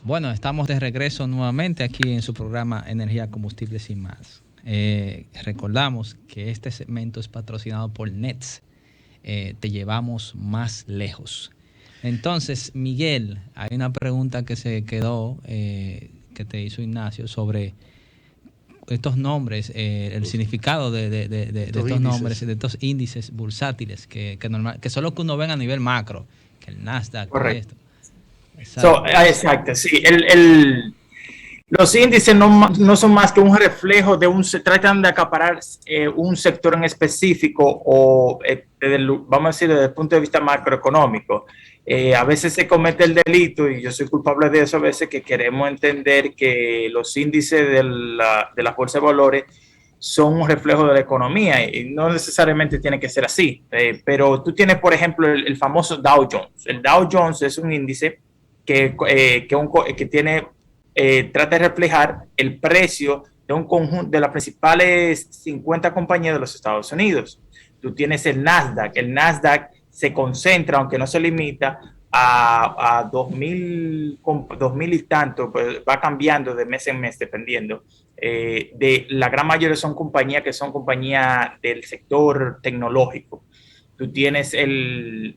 Bueno, estamos de regreso nuevamente aquí en su programa Energía, Combustibles y más. Recordamos que este segmento es patrocinado por Nets. Te llevamos más lejos. Entonces, Miguel, hay una pregunta que se quedó, que te hizo Ignacio, sobre estos nombres, el significado de Estos estos nombres, índices. de estos índices bursátiles que son los que uno ve a nivel macro, que el Nasdaq, que Correcto. esto. Exacto. Exacto, sí. Los índices no son más que un reflejo de se tratan de acaparar un sector en específico o, vamos a decir, desde el punto de vista macroeconómico. A veces se comete el delito, y yo soy culpable de eso a veces, que queremos entender que los índices de la bolsa de valores son un reflejo de la economía y no necesariamente tiene que ser así. Pero tú tienes, por ejemplo, el famoso Dow Jones. El Dow Jones es un índice que tiene trata de reflejar el precio de un conjunto de las principales 50 compañías de los Estados Unidos. Tú tienes el Nasdaq. El Nasdaq se concentra, aunque no se limita, a 2000 y tanto, pues va cambiando de mes en mes dependiendo. De la gran mayoría son compañías que son compañías del sector tecnológico. Tú tienes el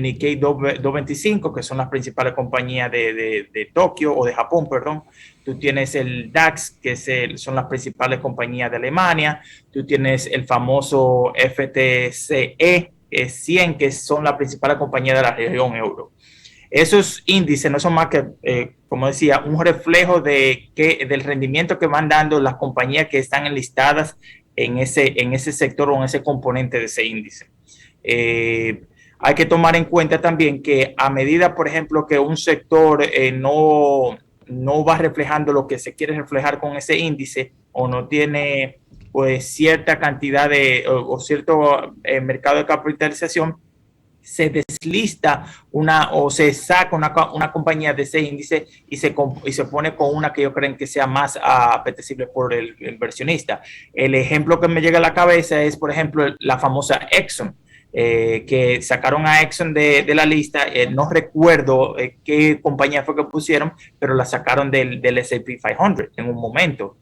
Nikkei 225, que son las principales compañías de Tokio o de Japón, perdón. Tú tienes el DAX, que son las principales compañías de Alemania. Tú tienes el famoso FTSE 100, que son las principales compañías de la región euro. Esos índices no son más que, como decía, un reflejo del rendimiento que van dando las compañías que están enlistadas en ese sector o en ese componente de ese índice. Eh, Hay que tomar en cuenta también que a medida, por ejemplo, que un sector no va reflejando lo que se quiere reflejar con ese índice o no tiene pues cierta cantidad o cierto mercado de capitalización, se deslista o se saca una compañía de ese índice y se pone con una que yo creo que sea más apetecible por el inversionista. El ejemplo que me llega a la cabeza es, por ejemplo, la famosa Exxon. Que sacaron a Exxon de la lista, no recuerdo qué compañía fue que pusieron, pero la sacaron del S&P 500 en un momento.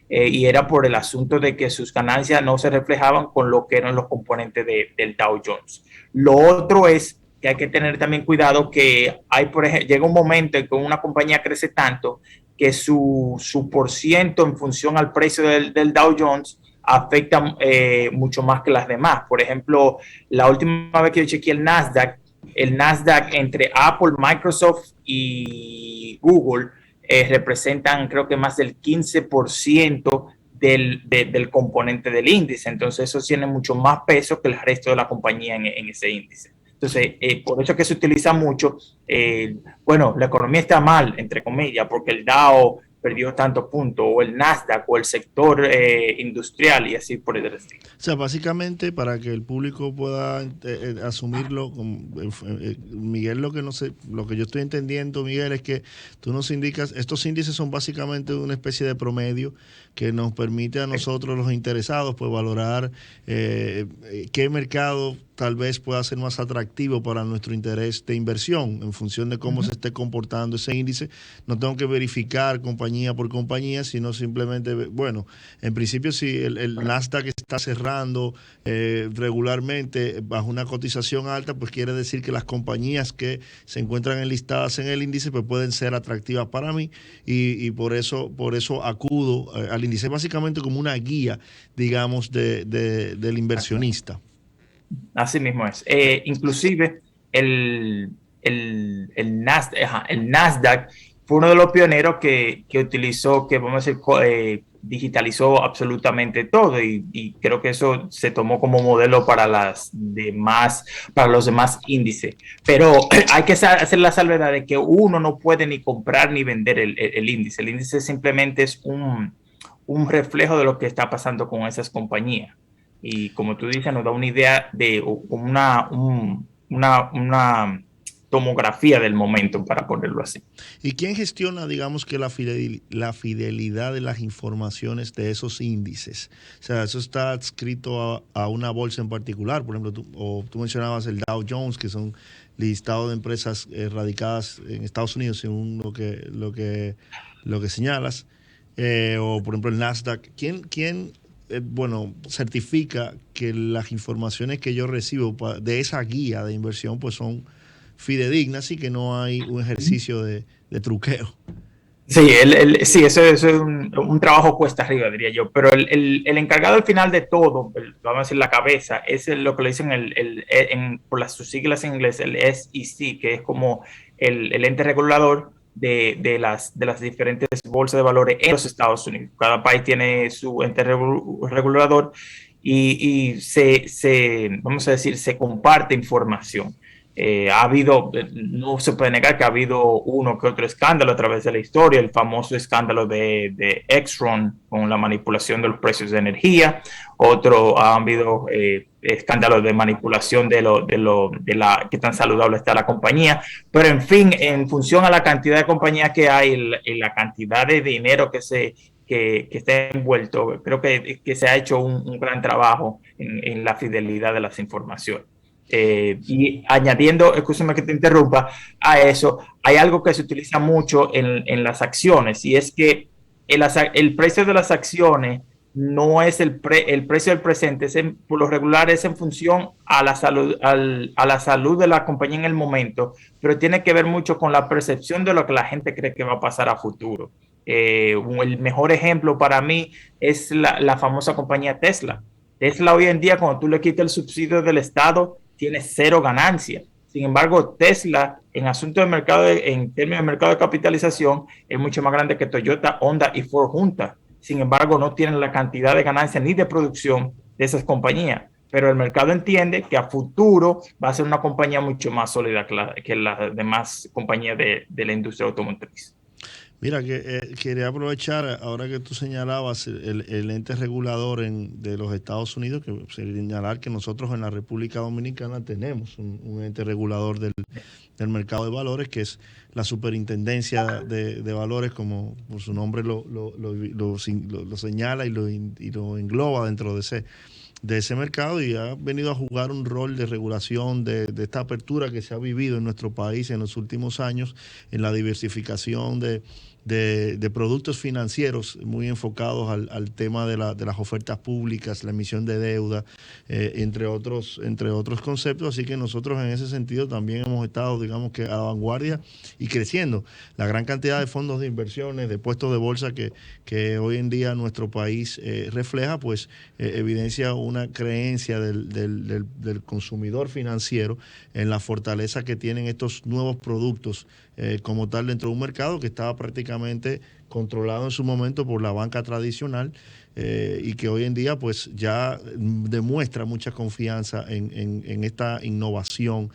Y era por el asunto de que sus ganancias no se reflejaban con lo que eran los componentes del Dow Jones. Lo otro es que hay que tener también cuidado que por ejemplo, llega un momento en que una compañía crece tanto que su por ciento en función al precio del Dow Jones afecta mucho más que las demás. Por ejemplo, la última vez que yo chequeé el Nasdaq entre Apple, Microsoft y Google representan creo que más del 15% del componente del índice. Entonces eso tiene mucho más peso que el resto de la compañía en ese índice. Entonces, por eso es que se utiliza mucho. Bueno, la economía está mal, entre comillas, porque el Dow perdió tantos puntos, o el Nasdaq, o el sector industrial, y así por el estilo. O sea, básicamente para que el público pueda asumirlo, Miguel, lo que no sé, lo que yo estoy entendiendo, Miguel, es que tú nos indicas, estos índices son básicamente una especie de promedio que nos permite a nosotros los interesados pues valorar qué mercado tal vez pueda ser más atractivo para nuestro interés de inversión en función de cómo se esté comportando ese índice. No tengo que verificar compañía por compañía, sino simplemente, bueno, en principio si el Nasdaq está cerrando regularmente bajo una cotización alta, pues quiere decir que las compañías que se encuentran enlistadas en el índice pues pueden ser atractivas para mí y por eso acudo al índice, básicamente como una guía, digamos, del inversionista. Así mismo es. Inclusive el Nasdaq fue uno de los pioneros que utilizó, que vamos a decir, digitalizó absolutamente todo y creo que eso se tomó como modelo para los demás índices. Pero hay que hacer la salvedad de que uno no puede ni comprar ni vender el índice. El índice simplemente es un reflejo de lo que está pasando con esas compañías. Y como tú dices, nos da una idea de una tomografía del momento, para ponerlo así. ¿Y quién gestiona, digamos, que la fidelidad de las informaciones de esos índices? O sea, eso está adscrito a una bolsa en particular. Por ejemplo, tú mencionabas el Dow Jones, que son listados de empresas radicadas en Estados Unidos, según lo que señalas. O, por ejemplo, el Nasdaq. ¿Quién certifica que las informaciones que yo recibo de esa guía de inversión pues son fidedignas y que no hay un ejercicio de truqueo? Sí, sí, eso es un trabajo cuesta arriba, diría yo, pero el encargado al final de todo, vamos a decir la cabeza, es lo que le dicen por sus siglas en inglés, el SEC, que es como el ente regulador de las diferentes bolsas de valores en los Estados Unidos. Cada país tiene su ente regulador y vamos a decir, se comparte información. No se puede negar que ha habido uno que otro escándalo a través de la historia, el famoso escándalo de Exxon con la manipulación de los precios de energía, ha habido escándalos de manipulación de qué tan saludable está la compañía, pero en fin, en función a la cantidad de compañías que hay y la cantidad de dinero que está envuelto, creo que se ha hecho un gran trabajo en la fidelidad de las informaciones. Y añadiendo, escúchame que te interrumpa, a eso, hay algo que se utiliza mucho en las acciones, y es que el precio de las acciones no es el precio del presente, por lo regular es en función a la salud de la compañía en el momento, pero tiene que ver mucho con la percepción de lo que la gente cree que va a pasar a futuro. El mejor ejemplo para mí es la famosa compañía Tesla. Tesla hoy en día, cuando tú le quitas el subsidio del Estado, tiene cero ganancia. Sin embargo, Tesla, en asuntos de mercado, en términos de mercado de capitalización, es mucho más grande que Toyota, Honda y Ford juntas. Sin embargo, no tienen la cantidad de ganancia ni de producción de esas compañías. Pero el mercado entiende que a futuro va a ser una compañía mucho más sólida que las demás compañías de la industria automotriz. Mira, quería aprovechar, ahora que tú señalabas el ente regulador de los Estados Unidos, que señalar que nosotros en la República Dominicana tenemos un ente regulador del mercado de valores, que es la Superintendencia de Valores, como por su nombre lo señala y lo engloba dentro de ese mercado, y ha venido a jugar un rol de regulación de esta apertura que se ha vivido en nuestro país en los últimos años, en la diversificación de productos financieros muy enfocados al tema de las ofertas públicas, la emisión de deuda, entre otros conceptos. Así que nosotros en ese sentido también hemos estado, digamos que a la vanguardia y creciendo. La gran cantidad de fondos de inversiones, de puestos de bolsa que hoy en día nuestro país refleja, pues evidencia una creencia del consumidor financiero en la fortaleza que tienen estos nuevos productos como tal dentro de un mercado que estaba prácticamente controlado en su momento por la banca tradicional, y que hoy en día pues ya demuestra mucha confianza en esta innovación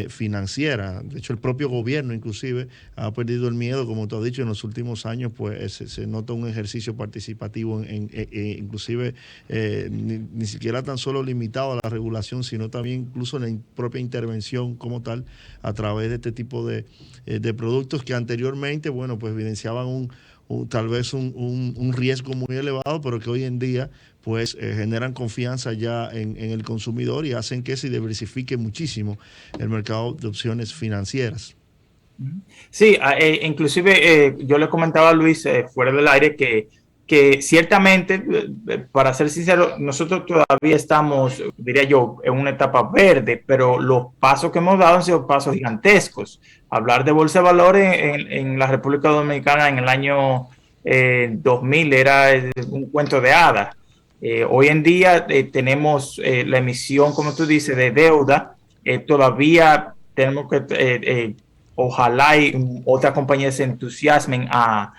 financiera. De hecho, el propio gobierno inclusive ha perdido el miedo, como tú has dicho, en los últimos años pues se nota un ejercicio participativo inclusive ni siquiera tan solo limitado a la regulación, sino también incluso en la propia intervención como tal, a través de este tipo de productos que anteriormente, bueno, pues evidenciaban tal vez un riesgo muy elevado, pero que hoy en día pues generan confianza ya en el consumidor y hacen que se diversifique muchísimo el mercado de opciones financieras. Sí, inclusive yo le comentaba a Luis fuera del aire que ciertamente, para ser sincero, nosotros todavía estamos, diría yo, en una etapa verde, pero los pasos que hemos dado han sido pasos gigantescos. Hablar de bolsa de valores en la República Dominicana en el año 2000 era un cuento de hadas. Hoy en día tenemos la emisión, como tú dices, de deuda. Todavía tenemos que, ojalá y otras compañías se entusiasmen a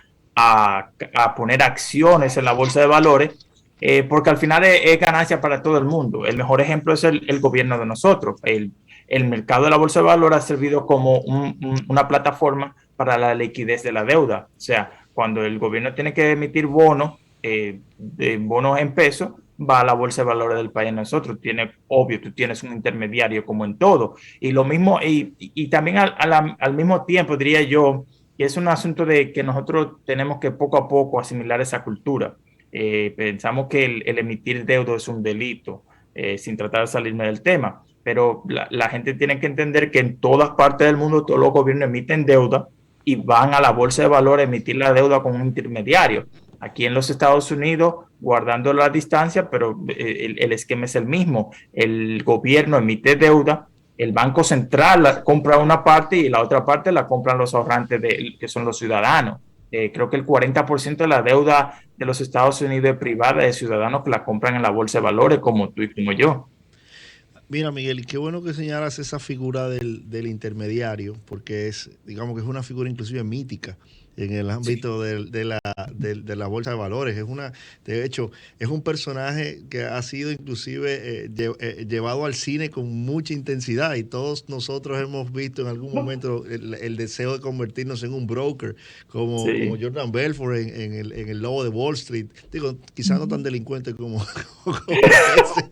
poner acciones en la bolsa de valores, porque al final es ganancia para todo el mundo. El mejor ejemplo es el gobierno de nosotros. El mercado de la bolsa de valores ha servido como una plataforma para la liquidez de la deuda. O sea, cuando el gobierno tiene que emitir bonos en pesos, va a la bolsa de valores del país de nosotros. Obvio, tú tienes un intermediario como en todo. Y lo mismo, y también al mismo tiempo diría yo, que es un asunto de que nosotros tenemos que poco a poco asimilar esa cultura. Pensamos que el emitir deuda es un delito, sin tratar de salirme del tema, pero la gente tiene que entender que en todas partes del mundo todos los gobiernos emiten deuda y van a la bolsa de valores a emitir la deuda con un intermediario. Aquí en los Estados Unidos, guardando la distancia, pero el esquema es el mismo. El gobierno emite deuda, el Banco Central compra una parte y la otra parte la compran los ahorrantes que son los ciudadanos. Creo que el 40% de la deuda de los Estados Unidos es privada de ciudadanos que la compran en la bolsa de valores, como tú y como yo. Mira, Miguel, y qué bueno que señalas esa figura del intermediario, porque digamos que es una figura inclusive mítica en el ámbito de la bolsa de valores. De hecho, es un personaje que ha sido inclusive llevado al cine con mucha intensidad, y todos nosotros hemos visto en algún momento el deseo de convertirnos en un broker, como Jordan Belfort en el Lobo de Wall Street. Digo, quizás no tan delincuente como ese,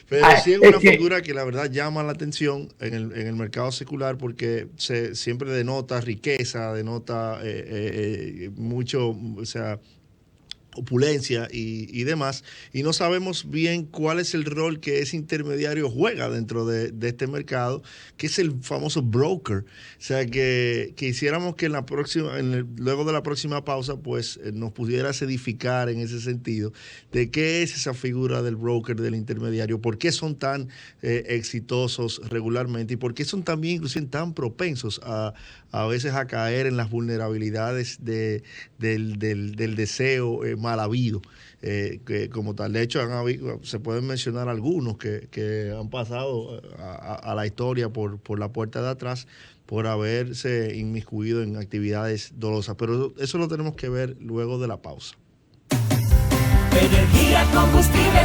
pero sí es una figura que la verdad llama la atención en el mercado secular, porque siempre denota riqueza, denota mucho, o sea, opulencia y demás, y no sabemos bien cuál es el rol que ese intermediario juega dentro de este mercado, que es el famoso broker. O sea, que quisiéramos que luego de la próxima pausa, pues nos pudieras edificar en ese sentido de qué es esa figura del broker, del intermediario, por qué son tan exitosos regularmente, y por qué son también inclusive tan propensos a veces a caer en las vulnerabilidades del deseo mal habido, que como tal. De hecho, se pueden mencionar algunos que han pasado a la historia por la puerta de atrás por haberse inmiscuido en actividades dolosas. Pero eso lo tenemos que ver luego de la pausa. Energía, combustible.